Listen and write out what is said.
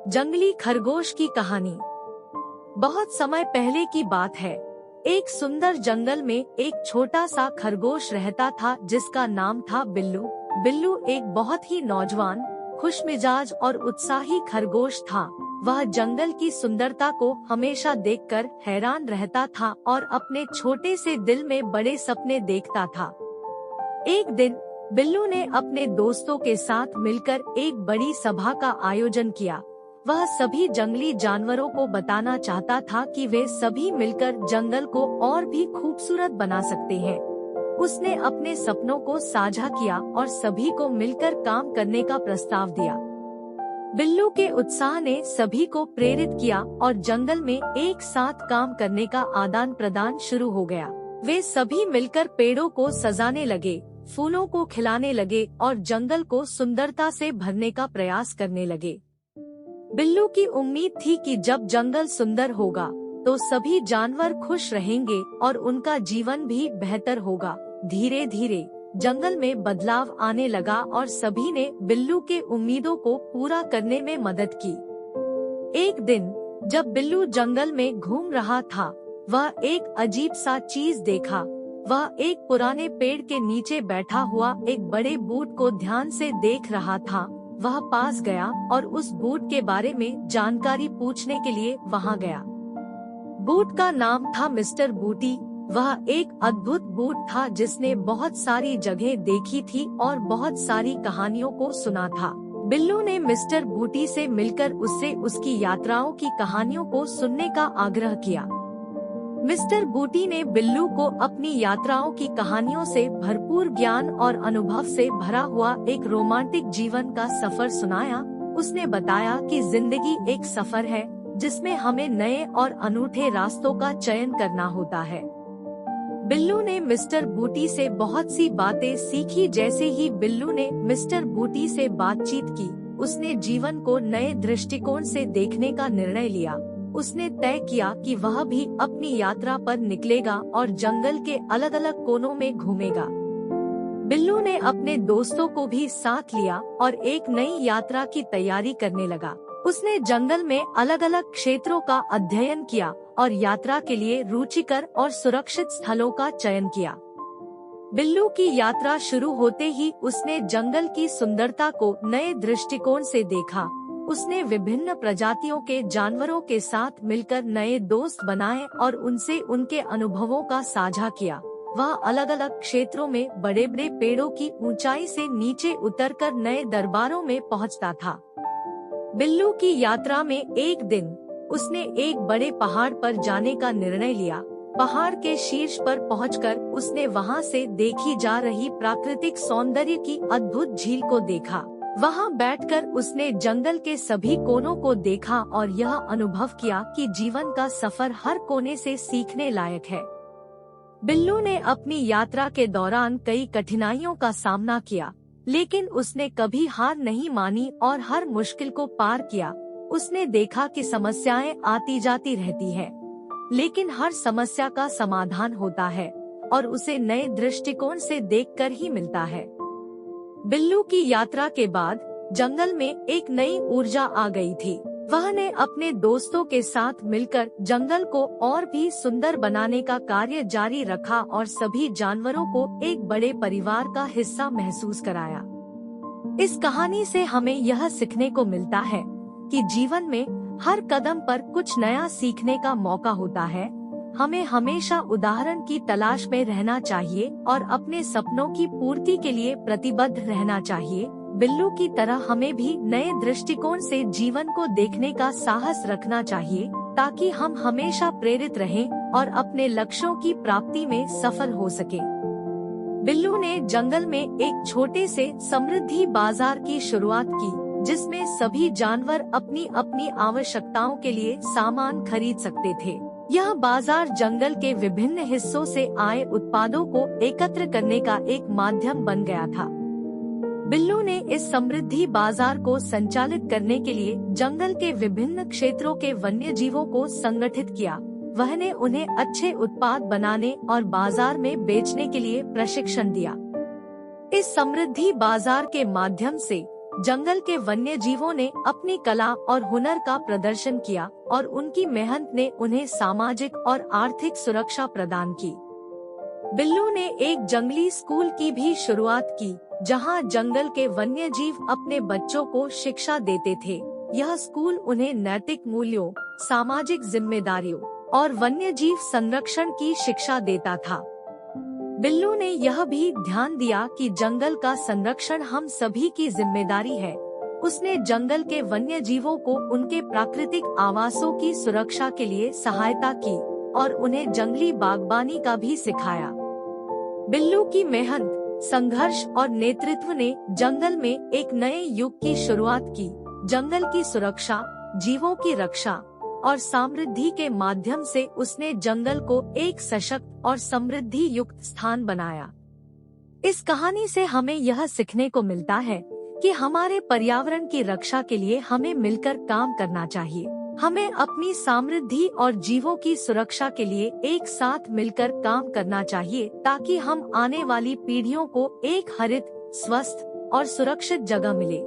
जंगली खरगोश की कहानी। बहुत समय पहले की बात है। एक सुंदर जंगल में एक छोटा सा खरगोश रहता था जिसका नाम था बिल्लू। बिल्लू एक बहुत ही नौजवान, खुशमिजाज और उत्साही खरगोश था। वह जंगल की सुंदरता को हमेशा देखकर हैरान रहता था और अपने छोटे से दिल में बड़े सपने देखता था। एक दिन बिल्लू ने अपने दोस्तों के साथ मिलकर एक बड़ी सभा का आयोजन किया। वह सभी जंगली जानवरों को बताना चाहता था कि वे सभी मिलकर जंगल को और भी खूबसूरत बना सकते हैं। उसने अपने सपनों को साझा किया और सभी को मिलकर काम करने का प्रस्ताव दिया। बिल्लू के उत्साह ने सभी को प्रेरित किया और जंगल में एक साथ काम करने का आदान प्रदान शुरू हो गया। वे सभी मिलकर पेड़ों को सजाने लगे, फूलों को खिलाने लगे और जंगल को सुंदरता से भरने का प्रयास करने लगे। बिल्लू की उम्मीद थी कि जब जंगल सुंदर होगा तो सभी जानवर खुश रहेंगे और उनका जीवन भी बेहतर होगा। धीरे धीरे जंगल में बदलाव आने लगा और सभी ने बिल्लू के उम्मीदों को पूरा करने में मदद की। एक दिन जब बिल्लू जंगल में घूम रहा था, वह एक अजीब सा चीज देखा। वह एक पुराने पेड़ के नीचे बैठा हुआ एक बड़े बूट को ध्यान से देख रहा था। वह पास गया और उस बूट के बारे में जानकारी पूछने के लिए वहां गया। बूट का नाम था मिस्टर बूटी। वह एक अद्भुत बूट था जिसने बहुत सारी जगह देखी थी और बहुत सारी कहानियों को सुना था। बिल्लू ने मिस्टर बूटी से मिलकर उससे उसकी यात्राओं की कहानियों को सुनने का आग्रह किया। मिस्टर बूटी ने बिल्लू को अपनी यात्राओं की कहानियों से भरपूर ज्ञान और अनुभव से भरा हुआ एक रोमांटिक जीवन का सफर सुनाया। उसने बताया कि जिंदगी एक सफर है जिसमें हमें नए और अनूठे रास्तों का चयन करना होता है। बिल्लू ने मिस्टर बूटी से बहुत सी बातें सीखी। जैसे ही बिल्लू ने मिस्टर बूटी से बातचीत की, उसने जीवन को नए दृष्टिकोण से देखने का निर्णय लिया। उसने तय किया कि वह भी अपनी यात्रा पर निकलेगा और जंगल के अलग अलग कोनों में घूमेगा। बिल्लू ने अपने दोस्तों को भी साथ लिया और एक नई यात्रा की तैयारी करने लगा। उसने जंगल में अलग अलग क्षेत्रों का अध्ययन किया और यात्रा के लिए रुचिकर और सुरक्षित स्थलों का चयन किया। बिल्लू की यात्रा शुरू होते ही उसने जंगल की सुंदरता को नए दृष्टिकोण से देखा। उसने विभिन्न प्रजातियों के जानवरों के साथ मिलकर नए दोस्त बनाए और उनसे उनके अनुभवों का साझा किया। वह अलग अलग क्षेत्रों में बड़े बड़े पेड़ों की ऊंचाई से नीचे उतरकर नए दरबारों में पहुंचता था। बिल्लू की यात्रा में एक दिन उसने एक बड़े पहाड़ पर जाने का निर्णय लिया। पहाड़ के शीर्ष पर पहुंचकर उसने वहां से देखी जा रही प्राकृतिक सौंदर्य की अद्भुत झील को देखा। वहां बैठकर उसने जंगल के सभी कोनों को देखा और यह अनुभव किया कि जीवन का सफर हर कोने से सीखने लायक है। बिल्लू ने अपनी यात्रा के दौरान कई कठिनाइयों का सामना किया, लेकिन उसने कभी हार नहीं मानी और हर मुश्किल को पार किया। उसने देखा कि समस्याएं आती जाती रहती है, लेकिन हर समस्या का समाधान होता है और उसे नए दृष्टिकोण से देखकर ही मिलता है। बिल्लू की यात्रा के बाद जंगल में एक नई ऊर्जा आ गई थी। वह ने अपने दोस्तों के साथ मिलकर जंगल को और भी सुंदर बनाने का कार्य जारी रखा और सभी जानवरों को एक बड़े परिवार का हिस्सा महसूस कराया। इस कहानी से हमें यह सीखने को मिलता है कि जीवन में हर कदम पर कुछ नया सीखने का मौका होता है। हमें हमेशा उदाहरण की तलाश में रहना चाहिए और अपने सपनों की पूर्ति के लिए प्रतिबद्ध रहना चाहिए। बिल्लू की तरह हमें भी नए दृष्टिकोण से जीवन को देखने का साहस रखना चाहिए, ताकि हम हमेशा प्रेरित रहें और अपने लक्ष्यों की प्राप्ति में सफल हो सके। बिल्लू ने जंगल में एक छोटे से समृद्धि बाजार की शुरुआत की, जिसमें सभी जानवर अपनी अपनी आवश्यकताओं के लिए सामान खरीद सकते थे। यह बाजार जंगल के विभिन्न हिस्सों से आए उत्पादों को एकत्र करने का एक माध्यम बन गया था। बिल्लू ने इस समृद्धि बाजार को संचालित करने के लिए जंगल के विभिन्न क्षेत्रों के वन्य जीवों को संगठित किया। वह ने उन्हें अच्छे उत्पाद बनाने और बाजार में बेचने के लिए प्रशिक्षण दिया। इस समृद्धि बाजार के माध्यम से जंगल के वन्य जीवों ने अपनी कला और हुनर का प्रदर्शन किया और उनकी मेहनत ने उन्हें सामाजिक और आर्थिक सुरक्षा प्रदान की। बिल्लू ने एक जंगली स्कूल की भी शुरुआत की, जहां जंगल के वन्य जीव अपने बच्चों को शिक्षा देते थे। यह स्कूल उन्हें नैतिक मूल्यों, सामाजिक जिम्मेदारियों और वन्य जीव संरक्षण की शिक्षा देता था। बिल्लू ने यह भी ध्यान दिया कि जंगल का संरक्षण हम सभी की जिम्मेदारी है। उसने जंगल के वन्य जीवों को उनके प्राकृतिक आवासों की सुरक्षा के लिए सहायता की और उन्हें जंगली बागबानी का भी सिखाया। बिल्लू की मेहनत, संघर्ष और नेतृत्व ने जंगल में एक नए युग की शुरुआत की। जंगल की सुरक्षा, जीवों की रक्षा और समृद्धि के माध्यम से उसने जंगल को एक सशक्त और समृद्धि युक्त स्थान बनाया। इस कहानी से हमें यह सीखने को मिलता है कि हमारे पर्यावरण की रक्षा के लिए हमें मिलकर काम करना चाहिए। हमें अपनी समृद्धि और जीवों की सुरक्षा के लिए एक साथ मिलकर काम करना चाहिए, ताकि हम आने वाली पीढ़ियों को एक हरित, स्वस्थ और सुरक्षित जगह मिले।